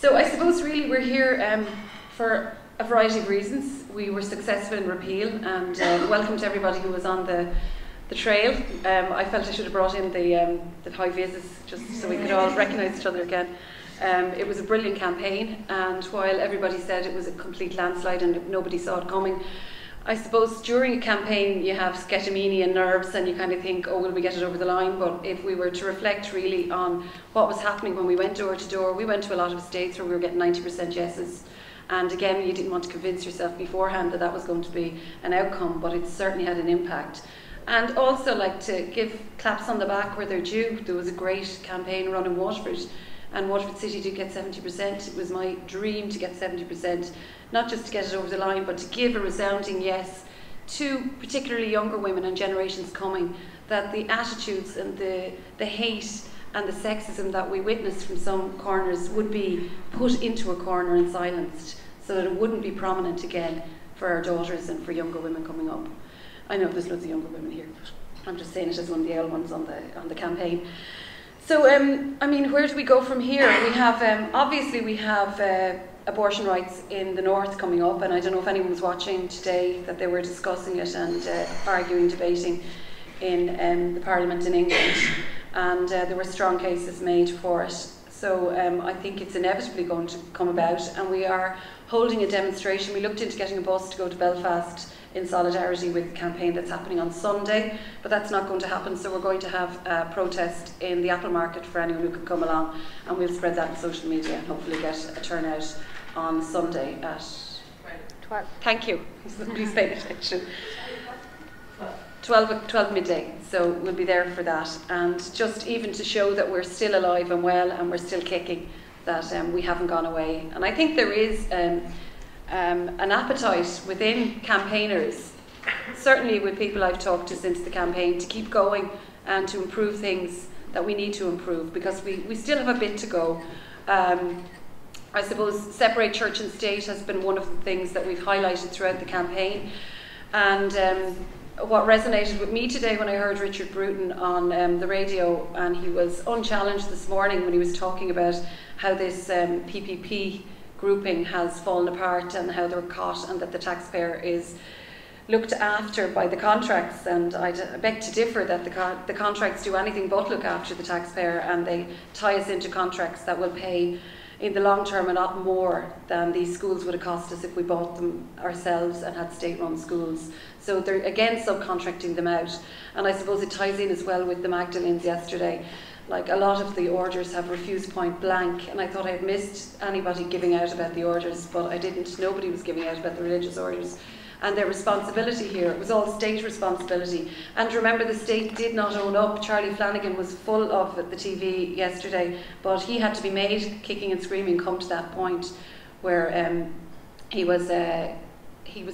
So I suppose really we're here for a variety of reasons. We were successful in repeal, and welcome to everybody who was on the trail. I felt I should have brought in the high vises just so we could all recognise each other again. It was a brilliant campaign, and while everybody said it was a complete landslide and nobody saw it coming, I suppose during a campaign you have scatamini and nerves and you kind of think, oh, will we get it over the line? But if we were to reflect really on what was happening when we went door to door, we went to a lot of estates where we were getting 90% yeses. And again, you didn't want to convince yourself beforehand that that was going to be an outcome, but it certainly had an impact. And also like to give claps on the back where they're due. There was a great campaign run in Waterford, and Waterford City did get 70%. It was my dream to get 70%, not just to get it over the line, but to give a resounding yes to particularly younger women and generations coming, that the attitudes and the hate and the sexism that we witnessed from some corners would be put into a corner and silenced, so that it wouldn't be prominent again for our daughters and for younger women coming up. I know there's loads of younger women here, but I'm just saying it as one of the old ones on the campaign. So, I mean, where do we go from here? We have, obviously we have abortion rights in the north coming up, and I don't know if anyone was watching today that they were discussing it and arguing, debating in the Parliament in England, and there were strong cases made for it. So I think it's inevitably going to come about, and we are holding a demonstration. We looked into getting a bus to go to Belfast in solidarity with the campaign that's happening on Sunday, but that's not going to happen, so we're going to have a protest in the Apple Market for anyone who can come along, and we'll spread that on social media and hopefully get a turnout on Sunday at 12. Thank you. Please pay attention. 12 midday, so we'll be there for that, and just even to show that we're still alive and well and we're still kicking, that we haven't gone away. And I think there is an appetite within campaigners, certainly with people I've talked to since the campaign, to keep going and to improve things that we need to improve, because we still have a bit to go. I suppose separate church and state has been one of the things that we've highlighted throughout the campaign, and what resonated with me today when I heard Richard Bruton on the radio, and he was unchallenged this morning when he was talking about how this PPP grouping has fallen apart and how they're caught and that the taxpayer is looked after by the contracts. And I beg to differ that the contracts do anything but look after the taxpayer, and they tie us into contracts that will pay in the long term a lot more than these schools would have cost us if we bought them ourselves and had state-run schools. So they're again subcontracting them out, and I suppose it ties in as well with the Magdalens yesterday. Like, a lot of the orders have refused point blank, and I thought I had missed anybody giving out about the orders, but I didn't. Nobody was giving out about the religious orders and their responsibility here. It was all state responsibility. And remember, the state did not own up. Charlie Flanagan was full of the TV yesterday, but he had to be made, kicking and screaming, come to that point where he was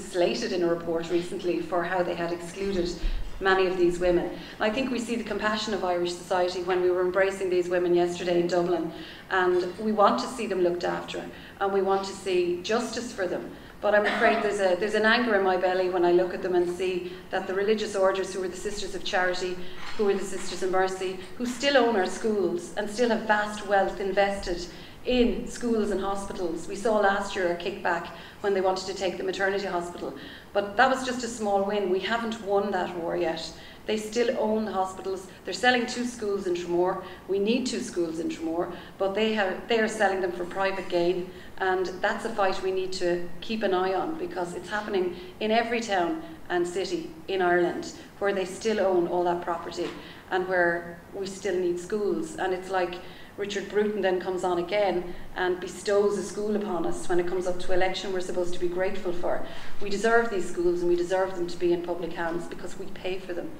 slated in a report recently for how they had excluded many of these women. I think we see the compassion of Irish society when we were embracing these women yesterday in Dublin, and we want to see them looked after, and we want to see justice for them. But I'm afraid there's an anger in my belly when I look at them and see that the religious orders, who are the Sisters of Charity, who are the Sisters of Mercy, who still own our schools and still have vast wealth invested in schools and hospitals. We saw last year a kickback when they wanted to take the maternity hospital, but that was just a small win. We haven't won that war yet. They still own the hospitals. They're selling 2 schools in Tramore. We need 2 schools in Tramore, but they are selling them for private gain, and that's a fight we need to keep an eye on, because it's happening in every town and city in Ireland where they still own all that property and where we still need schools. And it's like Richard Bruton then comes on again and bestows a school upon us when it comes up to election we're supposed to be grateful for. We deserve these schools, and we deserve them to be in public hands because we pay for them.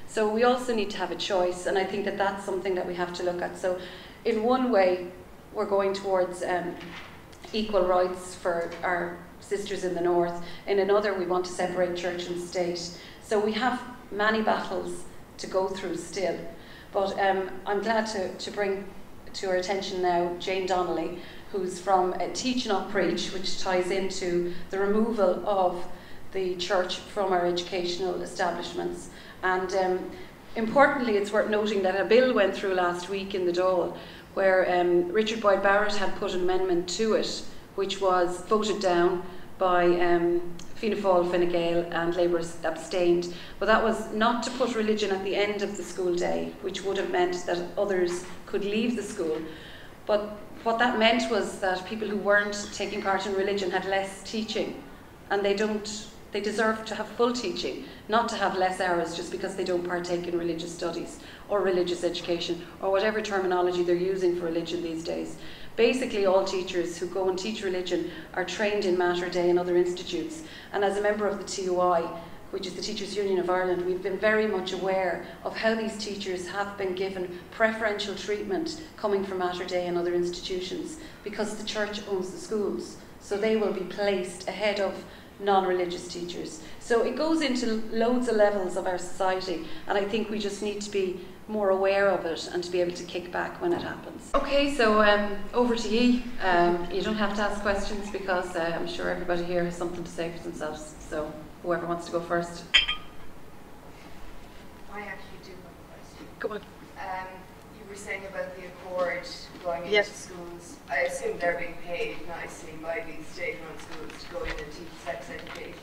So we also need to have a choice, and I think that that's something that we have to look at. So in one way, we're going towards equal rights for our sisters in the north. In another, we want to separate church and state. So we have many battles to go through still. But I'm glad to bring to our attention now Jane Donnelly, who's from Teach Not Preach, which ties into the removal of the church from our educational establishments. And importantly, it's worth noting that a bill went through last week in the Dáil where Richard Boyd Barrett had put an amendment to it, which was voted down by Fianna Fáil, Fine Gael and Labour abstained. But that was not to put religion at the end of the school day, which would have meant that others could leave the school. But what that meant was that people who weren't taking part in religion had less teaching, and they deserve to have full teaching, not to have less hours just because they don't partake in religious studies or religious education or whatever terminology they're using for religion these days. Basically, all teachers who go and teach religion are trained in Mater Dei and other institutes. And as a member of the TUI, which is the Teachers Union of Ireland, we've been very much aware of how these teachers have been given preferential treatment coming from Mater Dei and other institutions because the church owns the schools. So they will be placed ahead of non-religious teachers. So it goes into loads of levels of our society, and I think we just need to be more aware of it and to be able to kick back when it happens. Okay, so over to you. You don't have to ask questions because I'm sure everybody here has something to say for themselves. So whoever wants to go first. I actually do have a question. Go on. You were saying about the Accord going into Yes. schools. I assume they're being paid nicely by these state-run schools to go in and teach sex education.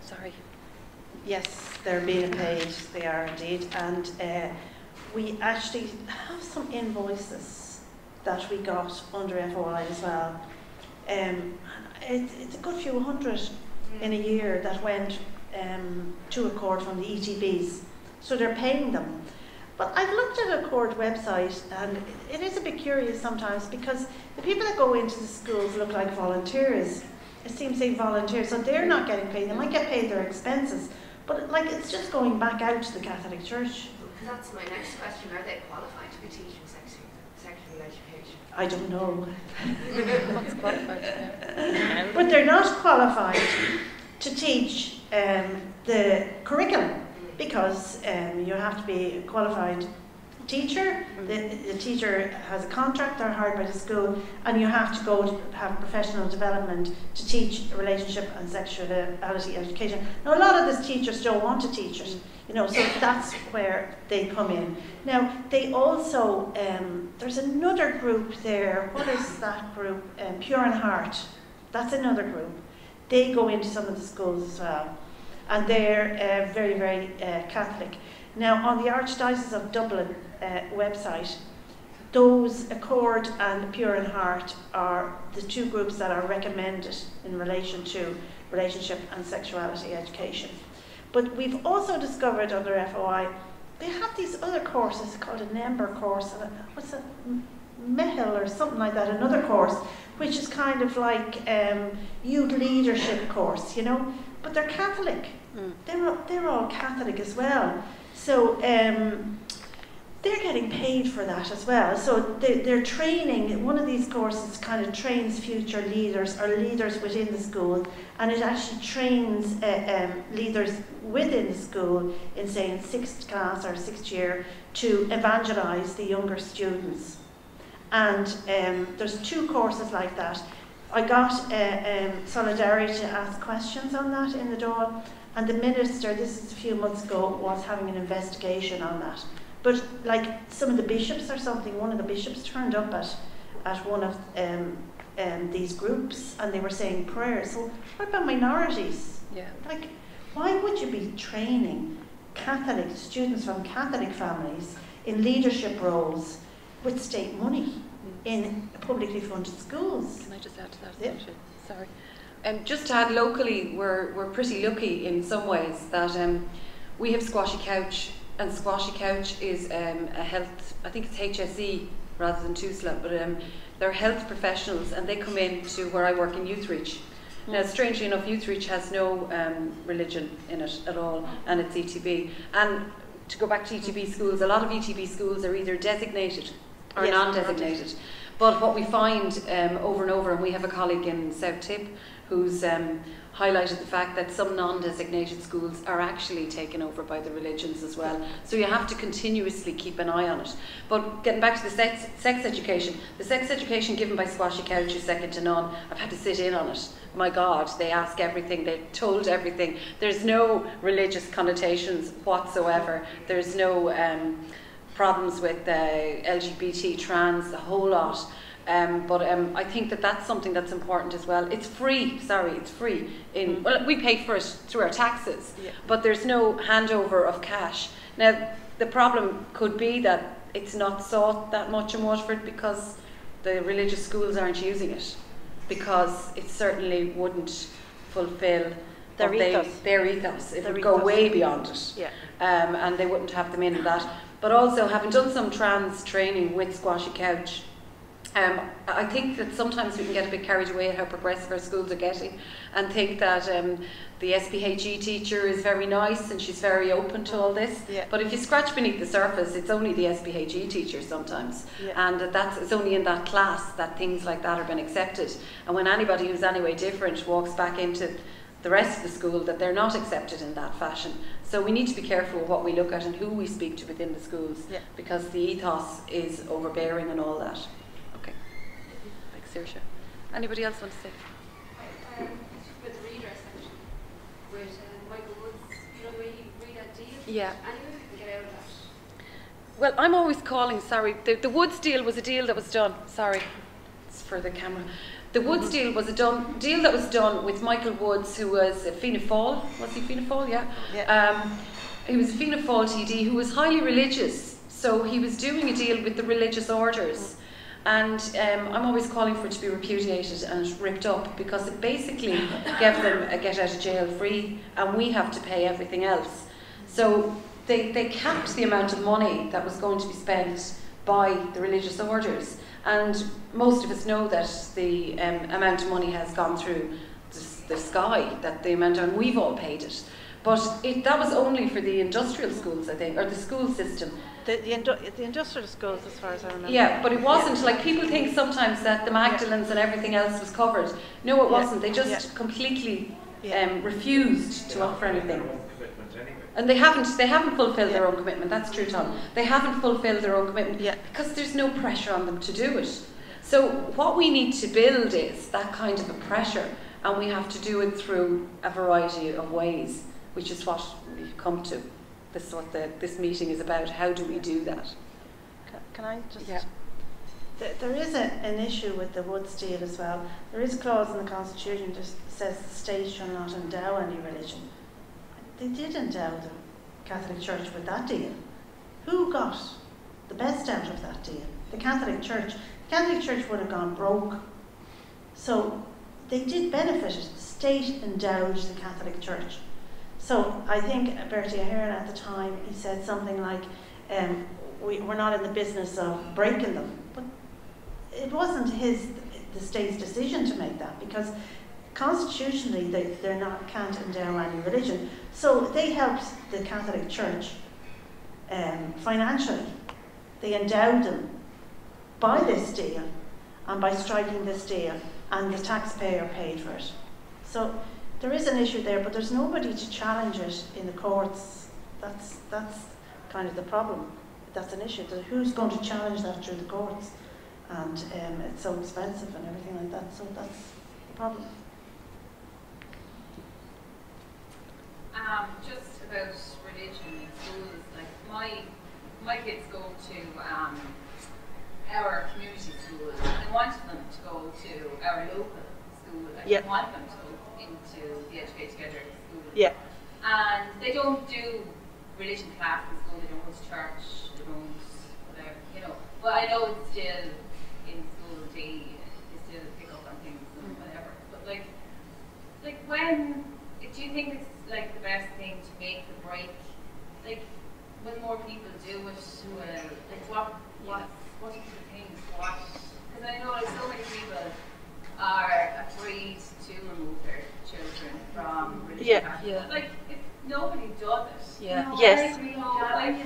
Sorry. Yes, they're being paid, they are indeed, and we actually have some invoices that we got under FOI as well. It's a good few hundred in a year that went to Accord from the ETBs, so they're paying them. But I've looked at Accord website, and it is a bit curious sometimes because the people that go into the schools look like volunteers. It seems to say volunteers, so they're not getting paid. They might get paid their expenses, but like it's just going back out to the Catholic Church. That's my next question. Are they qualified to be teaching sexual education? I don't know. What's qualified? But they're not qualified to teach the curriculum because you have to be a qualified teacher. The teacher has a contract, they're hired by the school, and you have to go to have professional development to teach relationship and sexuality education. Now, a lot of these teachers don't want to teach it, you know, so that's where they come in. Now, they also, there's another group there. What is that group? Pure in Heart. That's another group. They go into some of the schools as well, and they're very, very Catholic. Now, on the Archdiocese of Dublin website, those Accord and Pure in Heart are the two groups that are recommended in relation to relationship and sexuality education. But we've also discovered under FOI, they have these other courses called a NEMBER course, and what's it, MEHIL or something like that, another course, which is kind of like youth leadership course, you know, but they're Catholic. They're all Catholic as well. So they're getting paid for that as well. So they're training, one of these courses kind of trains future leaders or leaders within the school, and it actually trains leaders within the school in, say, in 6th class or 6th year to evangelise the younger students. And there's two courses like that. I got Solidarity to ask questions on that in the Dáil, and the minister, this is a few months ago, was having an investigation on that. But like some of the bishops or something, one of the bishops turned up at one of these groups, and they were saying prayers. So what about minorities? Yeah. Like, why would you be training Catholic students from Catholic families in leadership roles with state money in publicly funded schools? Can I just add to that? Yeah. Sorry. Just to add, locally, we're pretty lucky in some ways that we have Squashy Couch, and Squashy Couch is a health, I think it's HSE rather than TUSLA, but they're health professionals, and they come in to where I work in Youth Reach. Now, strangely enough, Youth Reach has no religion in it at all, and it's ETB. And to go back to ETB schools, a lot of ETB schools are either designated or Yes, non-designated. But what we find over and over, and we have a colleague in South Tip who's highlighted the fact that some non-designated schools are actually taken over by the religions as well. So you have to continuously keep an eye on it. But getting back to the sex education, the sex education given by Squashy Couch is second to none. I've had to sit in on it. My God, they ask everything, they're told everything. There's no religious connotations whatsoever. There's no problems with LGBT, trans, the whole lot. But I think that that's something that's important as well. It's free, it's free. Well, we pay for it through our taxes, but there's no handover of cash. Now, the problem could be that it's not sought that much in Waterford because the religious schools aren't using it, because it certainly wouldn't fulfil their ethos. It would go way beyond it. And they wouldn't have them in that. But also, having done some trans training with Squashy Couch, I think that sometimes we can get a bit carried away at how progressive our schools are getting, and think that the SPHE teacher is very nice and she's very open to all this. But if you scratch beneath the surface, it's only the SPHE teacher sometimes, and it's only in that class that things like that are being accepted. And when anybody who's anyway different walks back into the rest of the school, that they're not accepted in that fashion. So we need to be careful with what we look at and who we speak to within the schools, because the ethos is overbearing and all that. Okay. Thanks, Saoirse. Anybody else want to say? With the redress section, with Michael Woods, you know the way he read that deal? Yeah. Anyone can get out of that. Well, I'm always calling, the Woods deal was a deal that was done, it's for the camera. The Woods deal was a deal that was done with Michael Woods, who was a Fianna Fáil. Was he Fianna Fáil? Yeah. He was a Fianna Fáil TD who was highly religious. So he was doing a deal with the religious orders. And I'm always calling for it to be repudiated and ripped up, because it basically gave them a get out of jail free, and we have to pay everything else. So they capped the amount of money that was going to be spent by the religious orders. And most of us know that the amount of money has gone through the sky, that the amount, and we've all paid it. But that was only for the industrial schools, I think, or the school system. The industrial schools, as far as I remember. Yeah, but it wasn't, like people think sometimes that the Magdalens and everything else was covered. No, it wasn't. They just completely refused to offer anything. And they haven't fulfilled their own commitment. That's true, Tom. They haven't fulfilled their own commitment because there's no pressure on them to do it. So what we need to build is that kind of a pressure, and we have to do it through a variety of ways, which is what we've come to. This is what this meeting is about. How do we do that? Can I just... Yeah. There is an issue with the Woods deal as well. There is a clause in the Constitution that says the state shall not endow any religion. They did endow the Catholic Church with that deal. Who got the best out of that deal? The Catholic Church. The Catholic Church would have gone broke. So they did benefit it. The state endowed the Catholic Church. So I think Bertie Ahern at the time, he said something like, we're not in the business of breaking them. But it wasn't the state's decision to make that, because constitutionally they're not, can't endow any religion. So they helped the Catholic Church financially. They endowed them by this deal and by striking this deal, and the taxpayer paid for it. So there is an issue there, but there's nobody to challenge it in the courts. That's kind of the problem. That's an issue. Who's going to challenge that through the courts? And it's so expensive and everything like that. So that's the problem. Just about religion in schools, like my kids go to our community school, and I wanted them to go to our local school. I didn't want them to go into the Educate Together school. Yeah. And they don't do religion class in school, they don't go to church, they don't whatever, you know. But I know it's still in school they still pick up on things and whatever. But like when do you think it's like the best thing to make the break? Like when more people do it, like what do you think? Because I know like so many people are afraid to remove their children from religion. Like if nobody does it, you know, like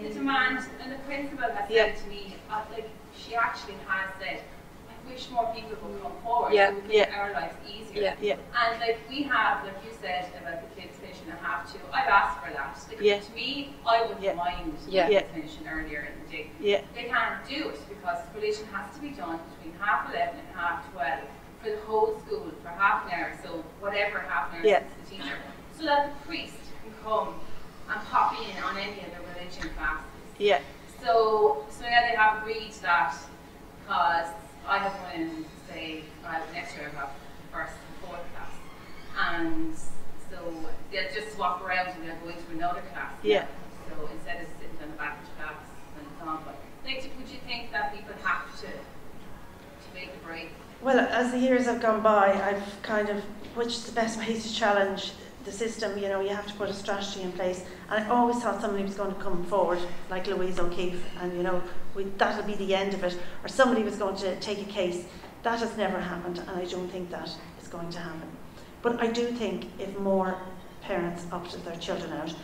the demand, and the principal has said to me, like she actually has said, I wish more people would come forward to make our lives easier. And like we have, like you said about the kids finishing at 2:30, I've asked for that. Like to me, I wouldn't mind kids finishing earlier in the day. They can't do it because religion has to be done between 11:30 and 12:30 for the whole school for half an hour. So whatever half an hour is the teacher, so that the priest can come and pop in on any of the religion classes. So now they have agreed that, because I have one in, say, next year I have first and fourth class, and so they'll just swap around and they'll go into another class. Yeah. So instead of sitting in the back of the class and it's on, but like, would you think that people have to make a break? Well, as the years have gone by, I've kind of, which is the best way to challenge the system, you know, you have to put a strategy in place. And I always thought somebody was going to come forward, like Louise O'Keefe, and, you know, that'll be the end of it. Or somebody was going to take a case. That has never happened, and I don't think that is going to happen. But I do think if more parents opted their children out,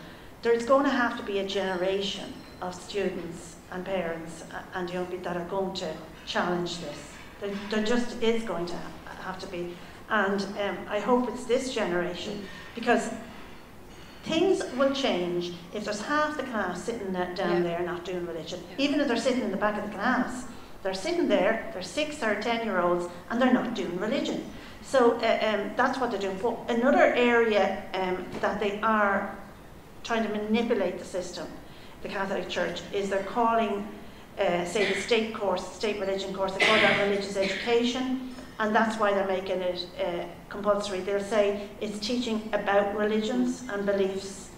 there's going to have to be a generation of students and parents and young people that are going to challenge this. There just is going to have to be. And I hope it's this generation, because things will change if there's half the class sitting down there not doing religion. Even if they're sitting in the back of the class, they're sitting there, they're 6 or 10-year-olds, and they're not doing religion. So that's what they're doing. But another area that they are trying to manipulate the system, the Catholic Church, is they're calling, say, the state religion course, they call that religious education. And that's why they're making it compulsory. They'll say it's teaching about religions and beliefs,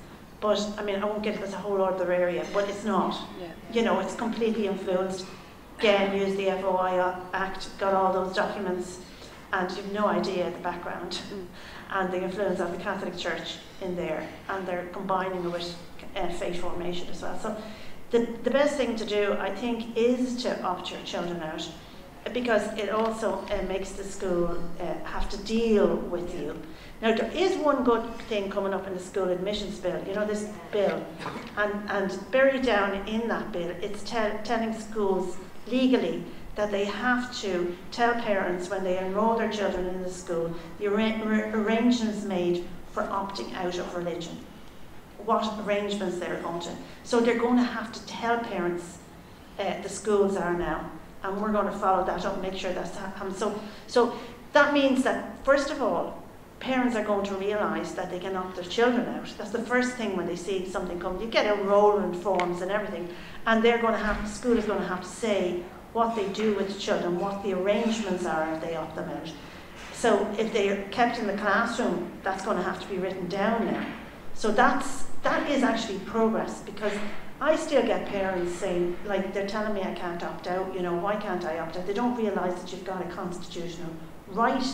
but I mean, I won't get into a whole other area, but it's not. Yeah. You know, it's completely influenced. Again, use the FOI Act, got all those documents, and you've no idea the background and the influence of the Catholic Church in there, and they're combining it with faith formation as well. So the best thing to do, I think, is to opt your children out, because it also makes the school have to deal with you. Now, there is one good thing coming up in the school admissions bill, you know, this bill, and buried down in that bill, it's telling schools legally that they have to tell parents when they enrol their children in the school the arrangements made for opting out of religion, what arrangements they're going to. So they're going to have to tell parents, the schools are now, and we're going to follow that up and make sure that's happening. So that means that, first of all, parents are going to realise that they can opt their children out. That's the first thing when they see something come. You get enrolment forms and everything, and they're going to have, the school is going to have to say what they do with the children, what the arrangements are if they opt them out. So if they're kept in the classroom, that's going to have to be written down now. So that is actually progress, because I still get parents saying, like, they're telling me I can't opt out, you know, why can't I opt out? They don't realise that you've got a constitutional right.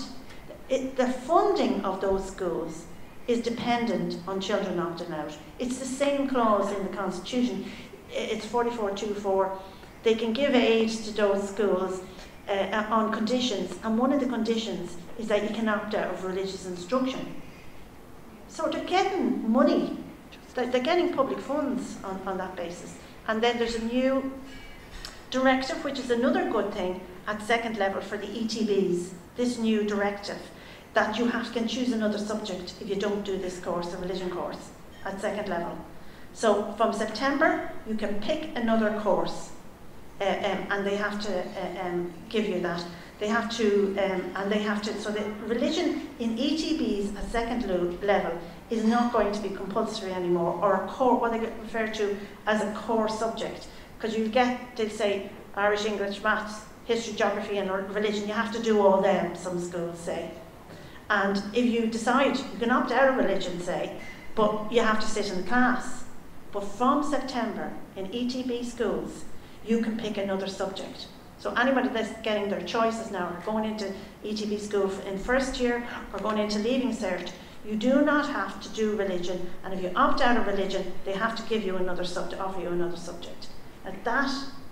The funding of those schools is dependent on children opting out. It's the same clause in the Constitution. It's 4424. They can give aid to those schools on conditions, and one of the conditions is that you can opt out of religious instruction. So they're getting money. They're getting public funds on that basis. And then there's a new directive, which is another good thing at second level for the ETBs, this new directive, that you can choose another subject if you don't do this course, a religion course, at second level. So from September, you can pick another course, and they have to give you that. They have to, so the religion in ETBs at second level is not going to be compulsory anymore, or a core, what they refer to as a core subject. Because they'll say Irish, English, maths, history, geography, and religion. You have to do all them, some schools say. And if you decide, you can opt out of religion, say, but you have to sit in the class. But from September, in ETB schools, you can pick another subject. So anybody that's getting their choices now are going into ETB school in first year or going into Leaving Cert. You do not have to do religion, and if you opt out of religion, they have to give you another subject, offer you another subject. And that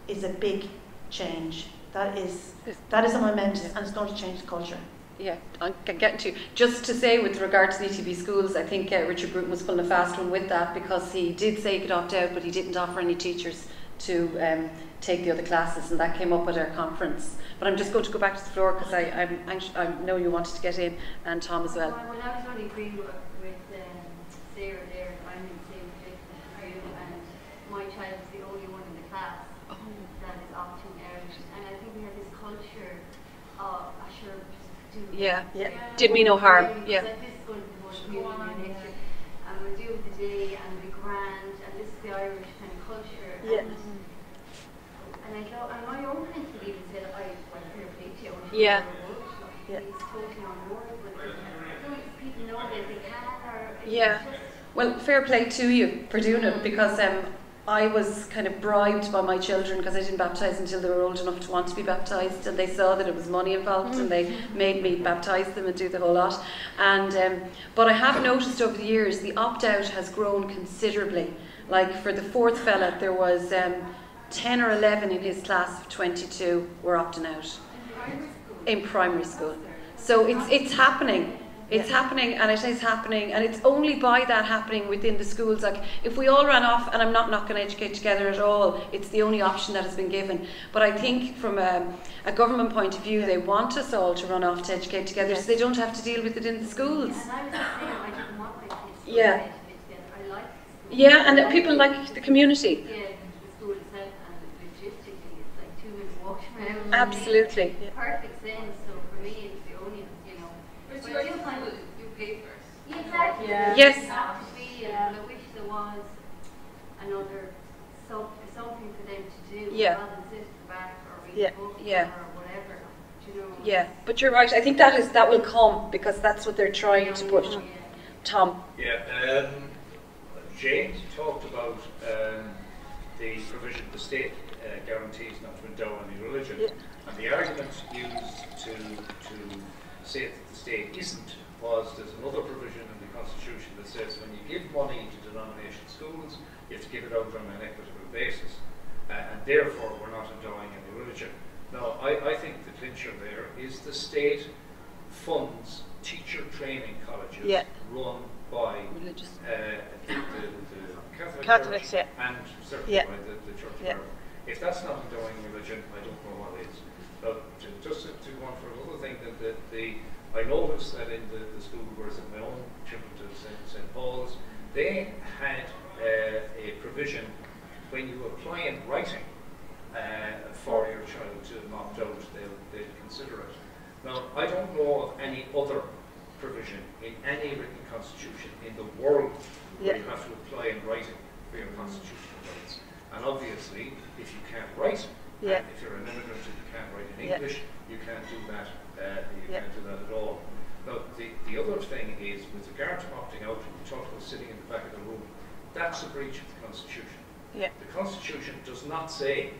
is a big change. That is a momentous, and it's going to change the culture. Yeah, I'm getting to. Just to say, with regard to the ETB schools, I think Richard Bruton was pulling a fast one with that, because he did say he could opt out, but he didn't offer any teachers to take the other classes, and that came up at our conference. But I'm just going to go back to the floor, because I know you wanted to get in, and Tom as well. Well, I was only agreeing with Sarah there. I'm in the same place as you, and my child is the only one in the class that is opting out. And I think we have this culture of, did me no harm. Yeah. This is going to be more community in nature, and we'll do the day and the grand, and this is the Irish kind of culture. Yeah. And Yeah. Yeah. He's totally on board with it. Don't people know that they can, or Yeah. it's just, Well, fair play to you for doing it, because I was kind of bribed by my children because I didn't baptise until they were old enough to want to be baptised, and they saw that it was money involved, and they made me baptise them and do the whole lot. And but I have noticed over the years the opt-out has grown considerably. Like for the fourth fella, there was 10 or 11 in his class of 22 were opting out in primary school. So it's happening. It's happening, and it is happening, and it's only by that happening within the schools. Like, if we all ran off, and I'm not going to educate together at all, it's the only option that has been given. But I think from a government point of view, they want us all to run off to educate together, so they don't have to deal with it in the schools. and I was the same, I didn't want my kids to Yeah. educate together. I like school. Yeah, and people like the community. Yeah, the school itself, and logistically, it's like 2 minutes walk from home. Absolutely. Perfect sense. So for me, it's the only, you know. But But your I do find school, you pay for it. exactly. Yeah. Yes. It has to be, and I wish there was another something for them to do Yeah. rather than sit at the back or read Yeah. a book Yeah. or whatever. Do you know? Yeah, but you're right. I think that will come, because that's what they're trying to push. Tom. Yeah, James talked about the provision the state guarantees not to endow any religion, Yeah. and the argument used to say that the state isn't was there's another provision in the Constitution that says when you give money to denomination schools, you have to give it out on an equitable basis, and therefore we're not endowing any religion. Now, I think the clincher there is the state funds teacher training colleges Yeah. run by Religious. the Catholic Catholics, Church yeah. and certainly Yeah. by the Church of Yeah. Ireland. If that's not endowing religion, I don't know what is. But just to go on for another thing, I noticed that in the school where I sent my own children to St. Paul's, they had a provision when you apply in writing for your child to opt out, they'll consider it. Now, I don't know of any other provision in any written constitution in the world where you have to apply in writing for your constitutional rights. And obviously, if you can't write, and if you're an immigrant and you can't write in English, you can't do that. Can't do that at all. Now, the other thing is, with regard to opting out, we talked about sitting in the back of the room. That's a breach of the Constitution. Yeah. The Constitution does not say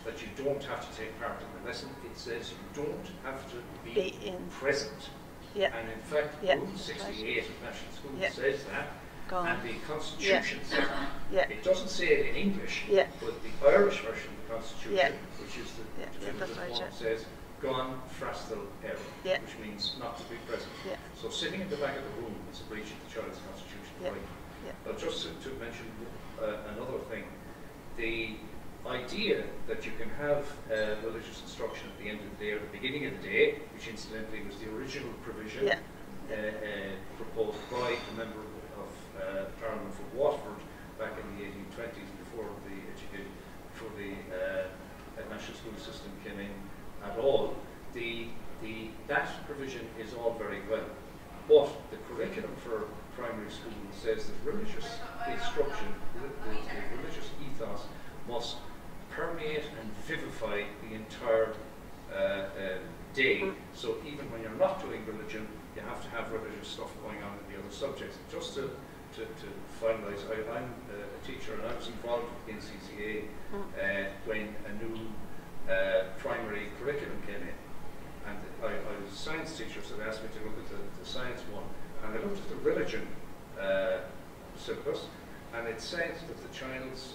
that you don't have to take part in the lesson. It says you don't have to be present. Yeah. And in fact, Rule 68 of National Schools says that. And the Constitution says that. It doesn't say it in English, but the Irish version of the Constitution, which is the definitive one, says gone frastal error, which means not to be present. So sitting in the back of the room is a breach of the child's constitutional right. But just to mention another thing, the idea that you can have religious instruction at the end of the day or the beginning of the day, which incidentally was the original provision proposed by a member of Parliament for Waterford back in the 1820s, before the national school system came in at all. That provision is all very well, but the curriculum for primary school says that religious instruction, the religious ethos, must permeate and vivify the entire day. So even when you're not doing religion, you have to have religious stuff going on in the other subjects. Just to finalise, I'm a teacher, and I was involved in CCA when a new primary curriculum came in. And I was a science teacher, so they asked me to look at the science one. And I looked at the religion syllabus, and it said that the child's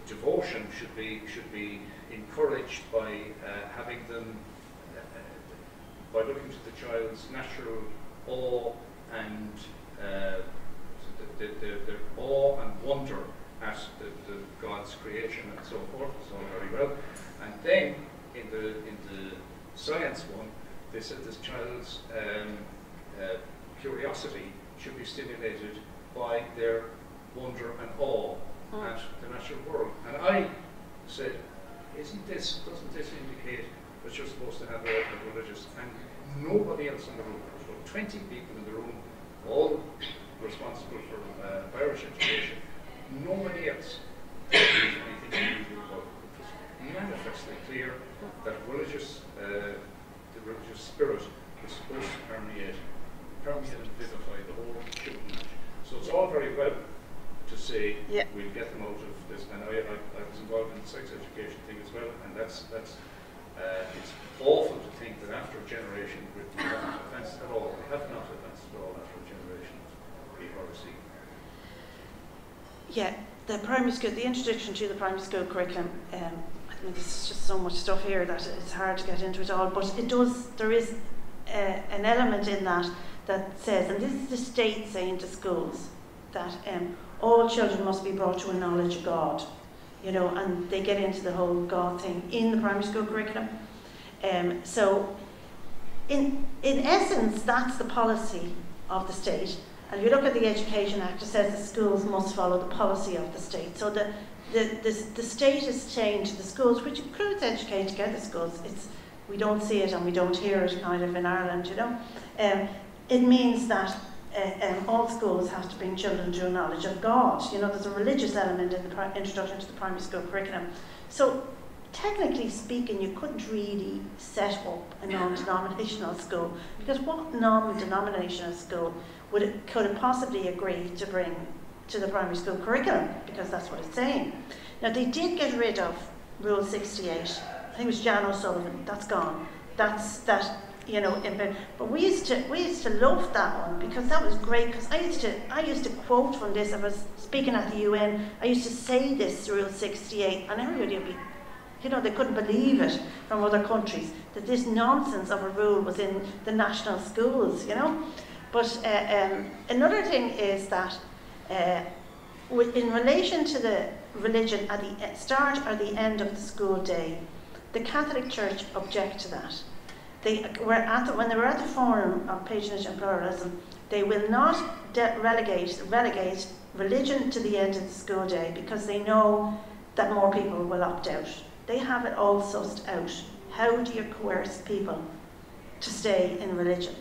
devotion should be encouraged by having them, by looking to the child's natural awe and their awe and wonder at the God's creation and so forth. It's all very well. And then in the science one, they said this child's curiosity should be stimulated by their wonder and awe at the natural world. And I said, doesn't this indicate that you're supposed to have a religious, and nobody else in the room, there were 20 people in the room, all responsible for Irish education, nobody else did anything unusual about it. It was manifestly perfectly clear that the religious spirit is supposed to permeate and vivify the whole shooting match. So it's all very well to say we'll get them out of this. And I was involved in the sex education thing as well, and that's it's awful to think that after a generation we haven't advanced at all. We have not advanced at all after a generation of B or C. Yeah, the primary school, the introduction to the primary school curriculum. I mean, there's just so much stuff here that it's hard to get into it all. But there is an element in that says, and this is the state saying to schools, that all children must be brought to a knowledge of God, and they get into the whole God thing in the primary school curriculum. So, in essence, that's the policy of the state. And if you look at the Education Act, it says that schools must follow the policy of the state. So the state is changed the schools, which includes Educate Together schools. We don't see it and we don't hear it kind of in Ireland, It means that all schools have to bring children to a knowledge of God. There's a religious element in the introduction to the primary school curriculum. So, technically speaking, you couldn't really set up a non-denominational school, because what non-denominational school could it possibly agree to bring to the primary school curriculum? Because that's what it's saying. Now, they did get rid of Rule 68. I think it was Jan O'Sullivan. That's gone. But we used to love that one, because that was great. Because I used to quote from this. I was speaking at the UN. I used to say this Rule 68, and everybody would be, they couldn't believe it from other countries that this nonsense of a rule was in the national schools. But another thing is that in relation to the religion at the start or the end of the school day, the Catholic Church object to that. When they were at the Forum of Patronage and Pluralism, they will not relegate religion to the end of the school day, because they know that more people will opt out. They have it all sussed out. How do you coerce people to stay in religion?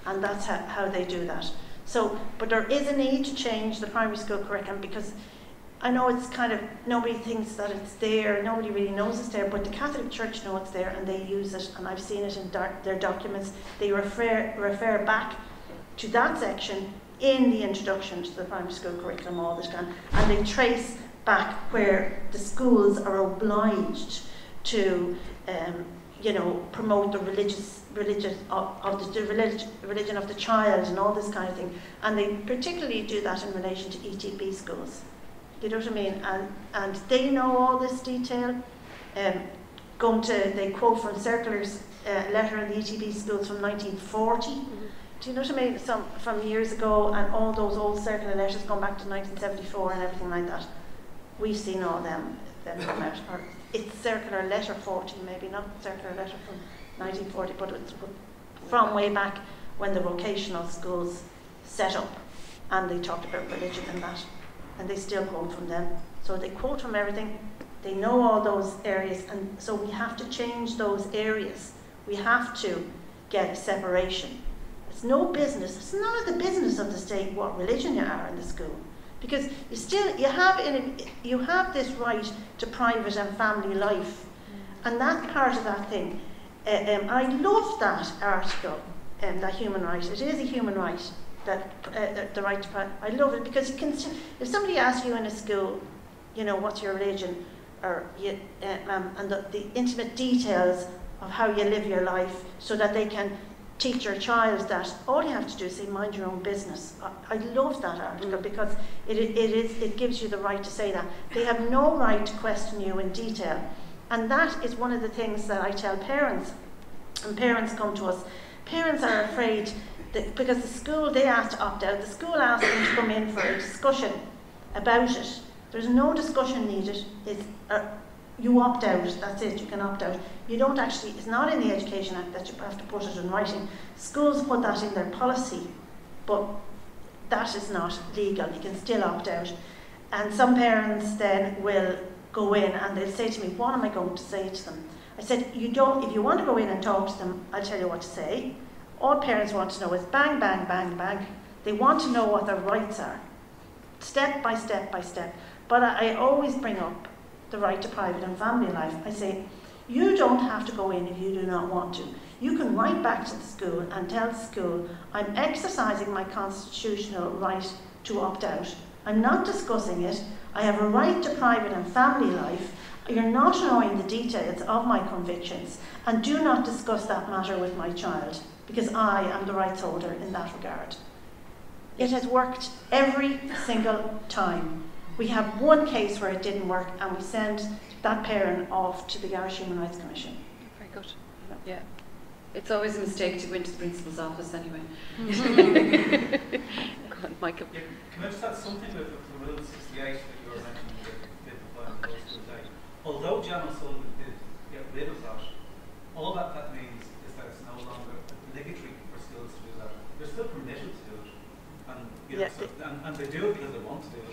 And that's how they do that. So, but there is a need to change the primary school curriculum, because I know it's kind of, nobody thinks that it's there, nobody really knows it's there, but the Catholic Church know it's there and they use it, and I've seen it in their documents. They refer back to that section in the introduction to the primary school curriculum all the time, and they trace back where the schools are obliged to promote the religion of the child and all this kind of thing, and they particularly do that in relation to ETB schools. You know what I mean? And they know all this detail. They quote from Circular's letter in the ETB schools from 1940. Do you know what I mean? Some from years ago, and all those old Circular letters going back to 1974 and everything like that. We've seen all them come out. Or it's Circular letter 40, maybe not Circular letter from 1940, but it's from way back when the vocational schools set up, and they talked about religion and that. And they still quote from them. So they quote from everything. They know all those areas, and so we have to change those areas. We have to get a separation. It's no business. It's none of the business of the state what religion you are in the school, because you have this right to private and family life, and that's part of that thing. I love that article, that human right. It is a human right. That the right to, I love it, because if somebody asks you in a school, what's your religion, or and the intimate details of how you live your life, so that they can teach your child that, all you have to do is say, mind your own business. I love that article, because it gives you the right to say that. They have no right to question you in detail, and that is one of the things that I tell parents. And parents come to us. Parents are afraid. Because the school, they asked to opt out. The school asked them to come in for a discussion about it. There's no discussion needed. You opt out, that's it, you can opt out. You don't actually, it's not in the Education Act that you have to put it in writing. Schools put that in their policy, but that is not legal. You can still opt out. And some parents then will go in and they'll say to me, what am I going to say to them? I said, if you want to go in and talk to them, I'll tell you what to say. All parents want to know is bang, bang, bang, bang. They want to know what their rights are, step by step by step. But I always bring up the right to private and family life. I say, You don't have to go in if you do not want to. You can write back to the school and tell the school, I'm exercising my constitutional right to opt out. I'm not discussing it. I have a right to private and family life. You're not knowing the details of my convictions, and do not discuss that matter with my child, because I am the rights holder in that regard. It has worked every single time. We have one case where it didn't work, and we send that parent off to the Irish Human Rights Commission. Very good. Yeah. It's always a mistake to go into the principal's office anyway. Go on, Michael. Yeah, can I just add something with the Rule 68 that you were mentioning today? Although John O'Sullivan did get rid of that, all that means is that it's no longer obligatory for schools to do that. They're still permitted to do it. And, and they do it because they want to do it,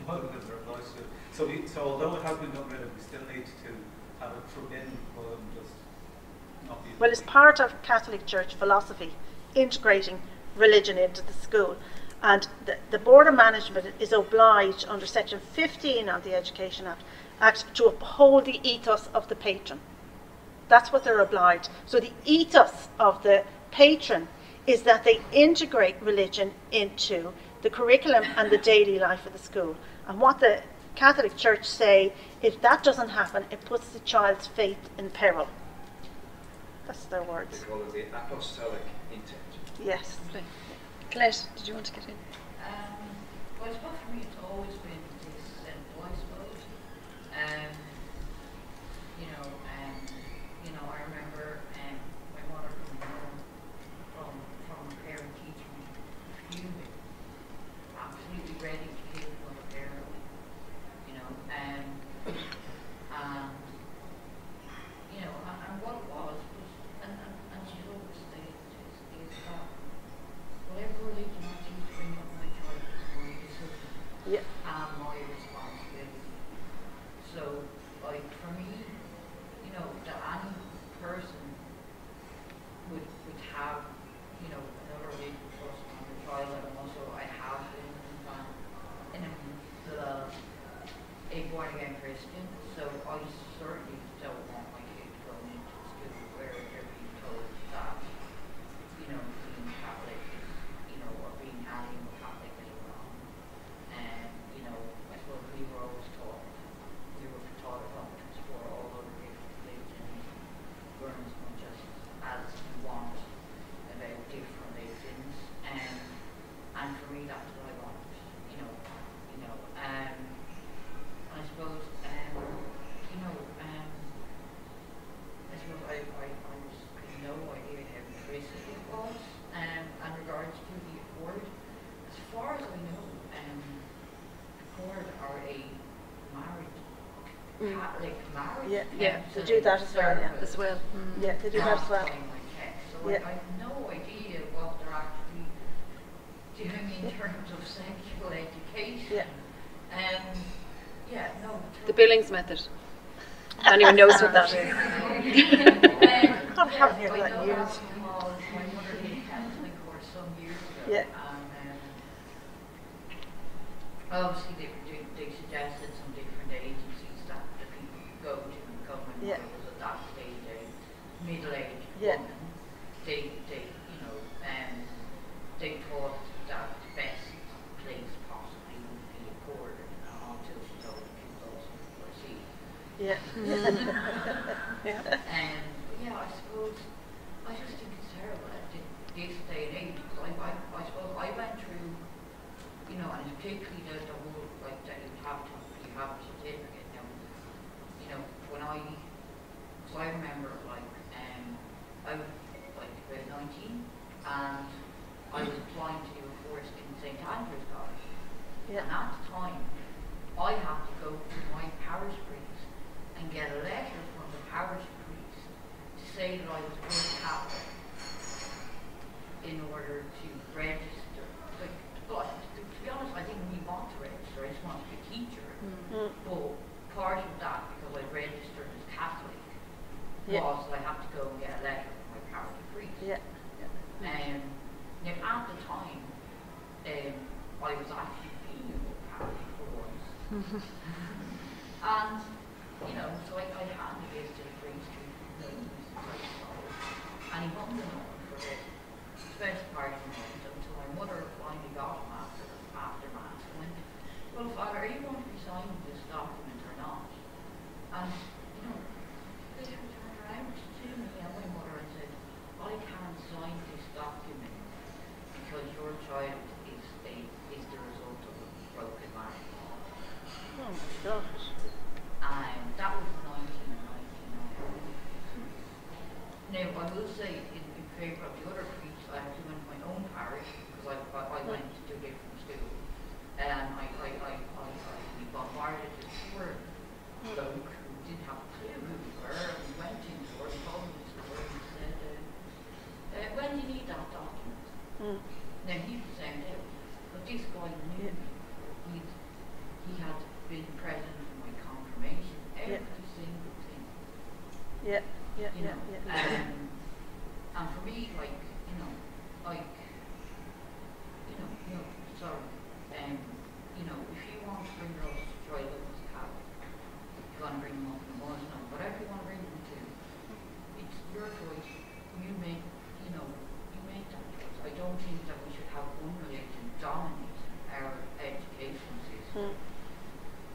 not because they're obliged to do it. So although it has been got rid of, we still need to have it forbidden rather than just not be. Well, it's part of Catholic Church philosophy, integrating religion into the school. And the Board of Management is obliged under Section 15 of the Education Act to uphold the ethos of the patron. That's what they're obliged. So the ethos of the patron is that they integrate religion into the curriculum and the daily life of the school. And what the Catholic Church say, if that doesn't happen, it puts the child's faith in peril. That's their words. They call it the apostolic intent. Yes. Colette, did you want to get in? Well, I suppose for me it's always been this simple, I suppose. I remember my mother coming home from a parent-teacher meeting, fuming, absolutely ready to kill another parent, and what it was, and she's always stated is that whatever religion I choose to bring up my child is my decision and my responsibility. So, like, for me, that any person would have, another religion trust on the child, and also I have been a born-again Christian, so I certainly don't want my kids going into a school where they're being told that, being Catholic is, or being animal Catholic is wrong. And, I suppose we were always taught about to explore all other different religions, learn as much as you want about different religions, and for me that's what I want, I suppose, I had no idea how intrusive it was, in regards to the Accord. As far as I know, Accord are a married Catholic marriage. They do that as well. As well. Yeah, they do that as well. So I have no idea what they're actually doing in terms of sexual education. The Billings method. Anyone knows what that is? I have heard that news. My mother did a counselling course some years ago. Obviously they suggested some different agencies that the people could go to and come and I was at that stage a middle-aged woman. They thought that the best place possibly would be Accord until she told the kids also were see. I suppose I just think it's terrible at this day and age, because I suppose I went through, and particularly the whole, like, that you have a certificate now, when I remember, like, I was like about 19, and I was applying to do a course in St Andrew's College, and at the time I had to go to my parish priest and get a letter from the parish priest to say that I was a good Catholic in order to register. But to be honest, I didn't really want to register, I just wanted to be a teacher. But part of that, because I registered as Catholic, was I had to go and get a letter from my parish priest. Now at the time, I was actually being a good Catholic for once. And, so I handed this to the priest who and he hung them on for the best part of the month until my mother finally got him after Mass and went, well, Father, are you going to be signing this document or not? And, you know, they turned around to me and my mother and said, I can't sign this document because your child is the result of a broken marriage. Oh my gosh. And that was 1999. Now, I will say, in favour of the other priests, I have to in my own parish, because I went to different schools, and we bombarded this poor bloke who didn't have a clue who we were, and we went into our told him the story, and said, when do you need that document? Now, he was saying, but this guy knew me. He had been present in my confirmation, every single thing. And for me, like, if you want to bring girls to Troy Lucas Catholic, you want to bring them up in the Muslim, whatever you want to bring them to, it's your choice. You make that choice. I don't think that we should have one religion dominate our education system.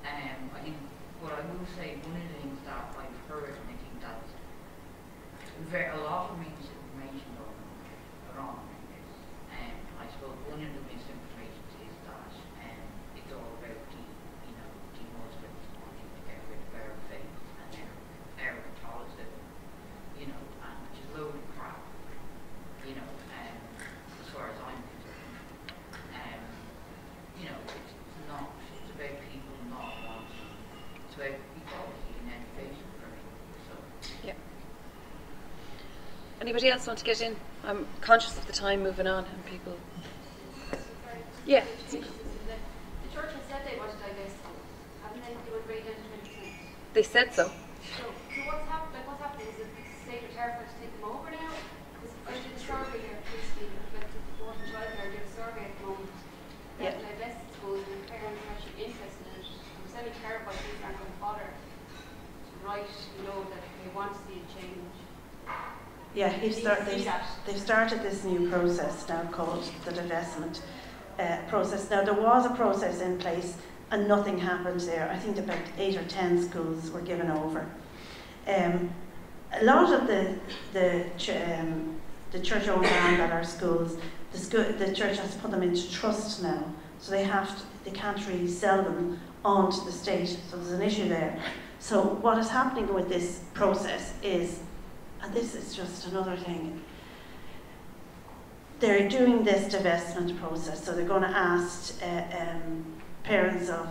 I think, but I will say, one of the things that I've heard, and I think that a lot of misinformation are wrong in this. I suppose one of the misinformations is that it's all about the Muslims wanting to get rid of our faith and our Catholicism, and which is a load of crap, as far as I'm concerned. It's not, it's about people not wanting, it's about equality in education for me. So. Yeah. Anybody else want to get in? I'm conscious of the time moving on and people. Yeah. The church has said they want to divest them. Haven't they? They would rate down to 20%. They said so. So what's happening? Is it the state are terrified to take them over now? Because I did a survey here previously with the Water and Childcare, did a survey at the moment. They have divested schools and parents are actually interested in it. I'm semi-terrified these aren't going to bother to write, that they want to see a change. Yeah, they've started this new process now called the divestment process. Now, there was a process in place and nothing happened there. I think about 8 or 10 schools were given over. A lot of the church-owned land at our schools, the church has to put them into trust now, so they can't really sell them on to the state. So there's an issue there. So what is happening with this process is, and this is just another thing, they're doing this divestment process. So they're going to ask parents of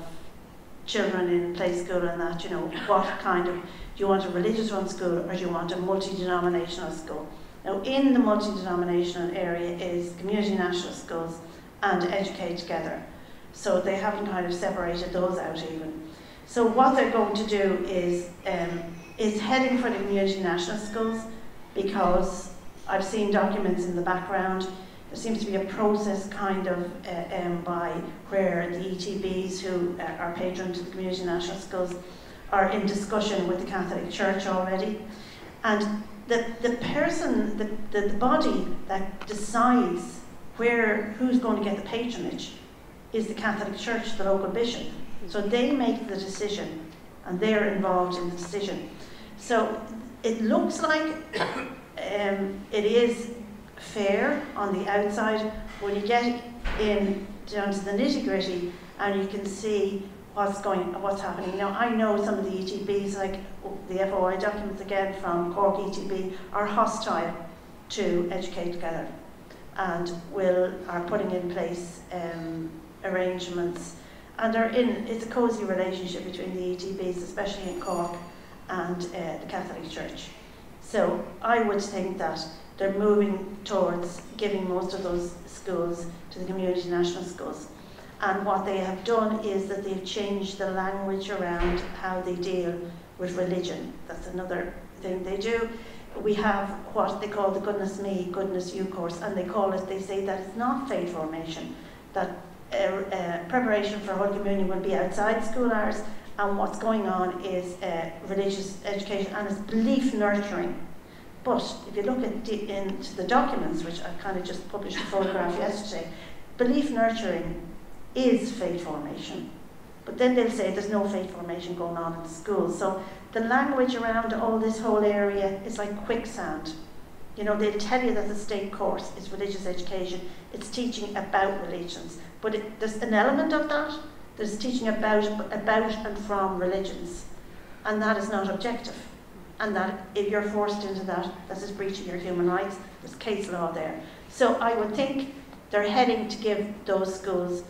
children in play school and that, what kind of, do you want a religious run school or do you want a multi-denominational school? Now, in the multi-denominational area is community national schools and Educate Together. So they haven't kind of separated those out even. So what they're going to do is heading for the community national schools, because I've seen documents in the background. There seems to be a process kind of by where the ETBs who are patron to the community national schools are in discussion with the Catholic Church already. And the person, the body that decides who's going to get the patronage is the Catholic Church, the local bishop. So they make the decision and they're involved in the decision. So it looks like it is fair on the outside. When you get in down to the nitty-gritty and you can see what's happening. Now, I know some of the ETBs, like the FOI documents again from Cork ETB, are hostile to Educate Together and are putting in place arrangements, and it's a cosy relationship between the ETBs, especially in Cork, and the Catholic Church. So I would think that they're moving towards giving most of those schools to the community national schools. And what they have done is that they've changed the language around how they deal with religion. That's another thing they do. We have what they call the Goodness Me, Goodness You course, and they say that it's not faith formation, that preparation for Holy Communion will be outside school hours, and what's going on is religious education, and it's belief nurturing. But if you look into the documents, which I kind of just published a photograph yesterday, belief nurturing is faith formation. But then they'll say there's no faith formation going on in the schools. So the language around all this whole area is like quicksand. You know, they'll tell you that the state course is religious education. It's teaching about religions. But there's an element of that. There's teaching about and from religions. And that is not objective. And that if you're forced into that, that is breaching your human rights. There's case law there. So I would think they're heading to give those schools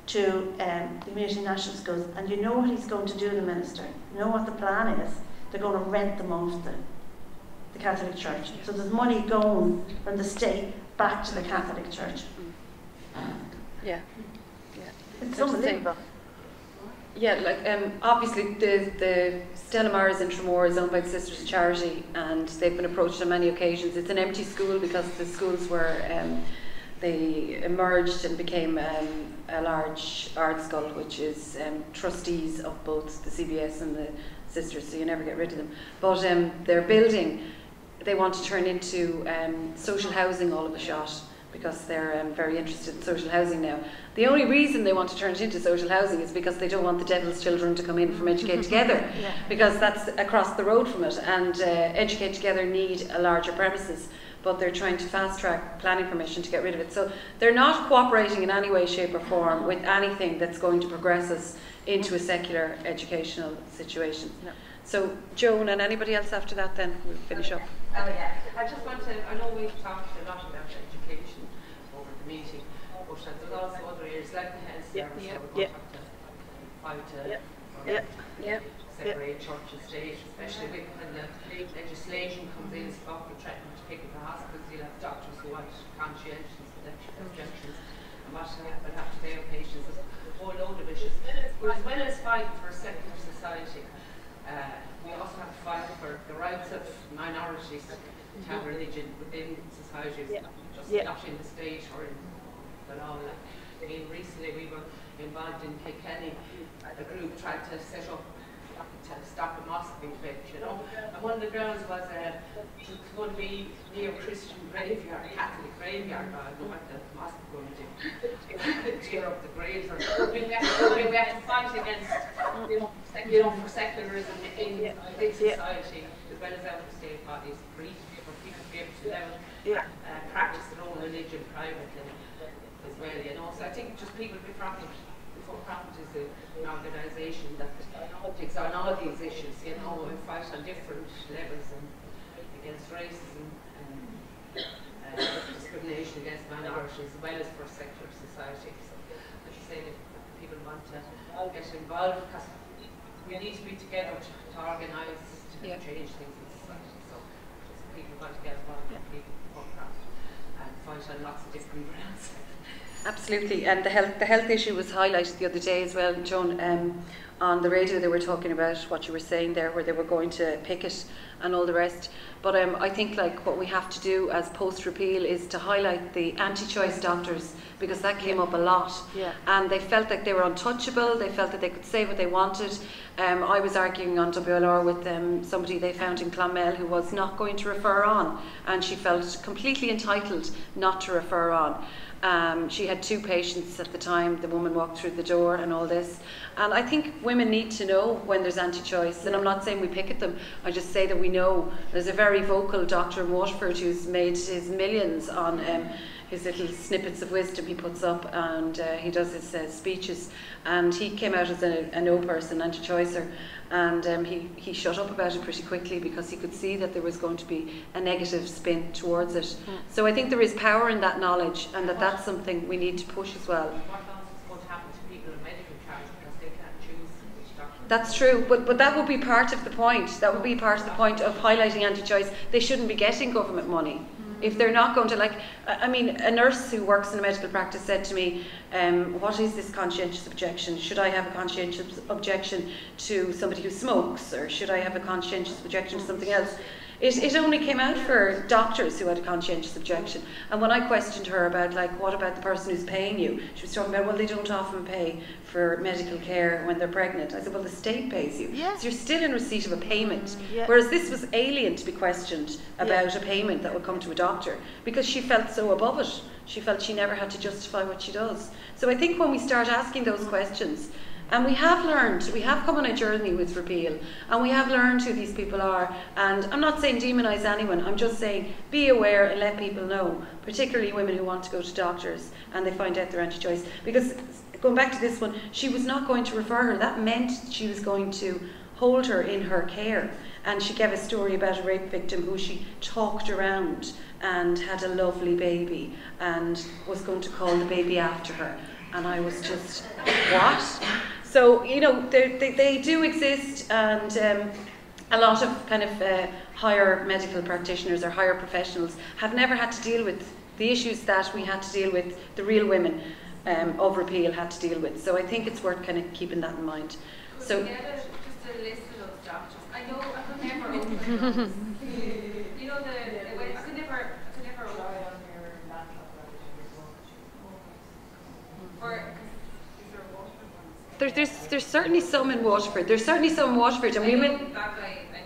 to the community national schools. And you know what he's going to do, the minister? You know what the plan is? They're going to rent them off the Catholic Church. So there's money going from the state back to the Catholic Church. Yeah. It's unbelievable. Yeah, like obviously the Stella Maris in Tramore is owned by the Sisters of Charity, and they've been approached on many occasions. It's an empty school because the schools were they emerged and became a large art school, which is trustees of both the CBS and the Sisters, so you never get rid of them. But their building, they want to turn into social housing all of a shot, because they're very interested in social housing now. The only reason they want to turn it into social housing is because they don't want the devil's children to come in from Educate Together, because that's across the road from it, and Educate Together need a larger premises, but they're trying to fast track planning permission to get rid of it. So they're not cooperating in any way, shape or form with anything that's going to progress us into a secular educational situation. No. So Joan and anybody else after that, then we'll finish up. Oh yeah, I just want to, I know we've talked a lot about education over the meeting, but there's also other areas like the health service where we're going to have to fight to separate church and state, especially when the legislation comes in, stop the threatening to pick up the hospitals. You'll have doctors who want conscientious objections, and what will have to their patients is a whole load of issues. But as well as fighting for a secular society, we also have to fight for the rights of minorities to have religion within societies, just not in the state or in the law. I mean, recently we were involved in Kilkenny, a group tried to set up to stop a mosque being built, you know. And one of the grounds was it's going to be near Christian graveyard, Catholic graveyard. I don't know what the mosque is going to do. Tear up the graves or something. We have to fight against, you know, for secularism in big society, as well as out of state bodies, for people to be able to practice their own religion privately as well, you know. So I think just people before profit is an organisation that takes on all these issues, you know, and fight on different levels and against racism and discrimination against minorities, as well as for secular society. So I just say that people want to get involved, because we need to be together to organise, to change things in society. So people want to get involved with people before profit and fight on lots of different grounds. Absolutely, and the health issue was highlighted the other day as well, Joan. On the radio they were talking about what you were saying there, where they were going to picket and all the rest. But I think like what we have to do as post-repeal is to highlight the anti-choice doctors, because that came up a lot. And they felt like they were untouchable, they felt that they could say what they wanted. I was arguing on WLR with somebody they found in Clonmel who was not going to refer on, and she felt completely entitled not to refer on. She had 2 patients at the time. The woman walked through the door and all this. And I think women need to know when there's anti-choice. And I'm not saying we picket them. I just say that we know. There's a very vocal doctor in Waterford who's made his millions on his little snippets of wisdom he puts up, and he does his speeches. And he came out as a no person, anti-choicer. And he shut up about it pretty quickly, because he could see that there was going to be a negative spin towards it. So I think there is power in that knowledge, and that's something we need to push as well. What else is going to happen to people in medical charge, because they can't choose which doctor? That's true, but that would be part of the point. That would be part of the point of highlighting anti-choice. They shouldn't be getting government money. If they're not going to, like, I mean, a nurse who works in a medical practice said to me, what is this conscientious objection? Should I have a conscientious objection to somebody who smokes, or should I have a conscientious objection to something else? It only came out for doctors who had a conscientious objection. And when I questioned her about, like, what about the person who's paying you? She was talking about, well, they don't often pay for medical care when they're pregnant. I said, well, the state pays you. Yeah. So you're still in receipt of a payment. Yeah. Whereas this was alien to be questioned about a payment that would come to a doctor, because she felt so above it. She felt she never had to justify what she does. So I think when we start asking those questions, and we have learned, we have come on a journey with repeal, and we have learned who these people are. And I'm not saying demonise anyone, I'm just saying be aware and let people know, particularly women who want to go to doctors and they find out they're anti-choice. Because, going back to this one, she was not going to refer her. That meant she was going to hold her in her care. And she gave a story about a rape victim who she talked around and had a lovely baby and was going to call the baby after her. And I was just, what? So, you know, they do exist, and a lot of kind of higher medical practitioners or higher professionals have never had to deal with the issues that we had to deal with, the real women of repeal had to deal with. So I think it's worth kind of keeping that in mind. So, just a list of those doctors. I know I could never open those. You know, I could never open or there's certainly some in Waterford. There's certainly some in Waterford, and we will. I know exactly what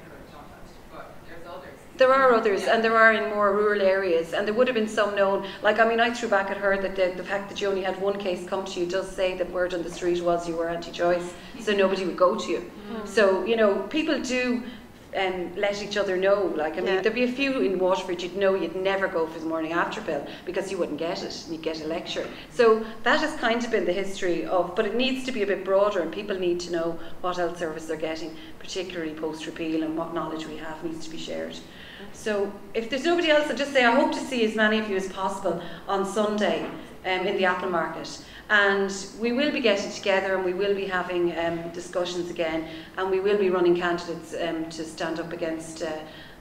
you're talking about, but there's others. There are others, and there are in more rural areas, and there would have been some known. Like, I mean, I threw back at her that the fact that you only had one case come to you does say that word on the street was you were anti-choice, so nobody would go to you. So, you know, people do let each other know. Like, I mean, there'd be a few in Waterford you'd know you'd never go for the morning after pill because you wouldn't get it, and you'd get a lecture. So that has kind of been the history of, but it needs to be a bit broader, and people need to know what health service they're getting, particularly post-repeal, and what knowledge we have needs to be shared. So if there's nobody else, I'll just say I hope to see as many of you as possible on Sunday in the Apple Market. And we will be getting together, and we will be having discussions again, and we will be running candidates to stand up against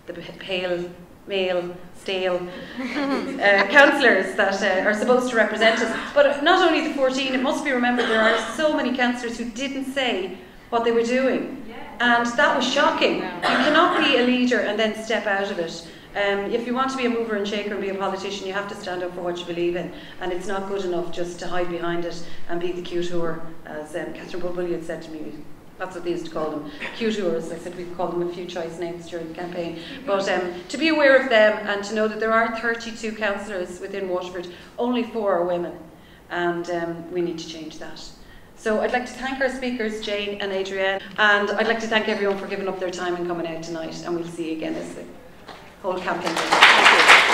the pale, male, stale councillors that are supposed to represent us. But not only the 14, it must be remembered there are so many councillors who didn't say what they were doing. And that was shocking. You cannot be a leader and then step out of it. If you want to be a mover and shaker and be a politician, you have to stand up for what you believe in, and it's not good enough just to hide behind it and be the cute whore, as Catherine Bulbully had said to me. That's what they used to call them, cute whores. I said we called them a few choice names during the campaign. But to be aware of them, and to know that there are 32 councillors within Waterford, only 4 are women, and we need to change that. So I'd like to thank our speakers, Jane and Adrienne, and I'd like to thank everyone for giving up their time and coming out tonight, and we'll see you again as the whole campaign. Thank you.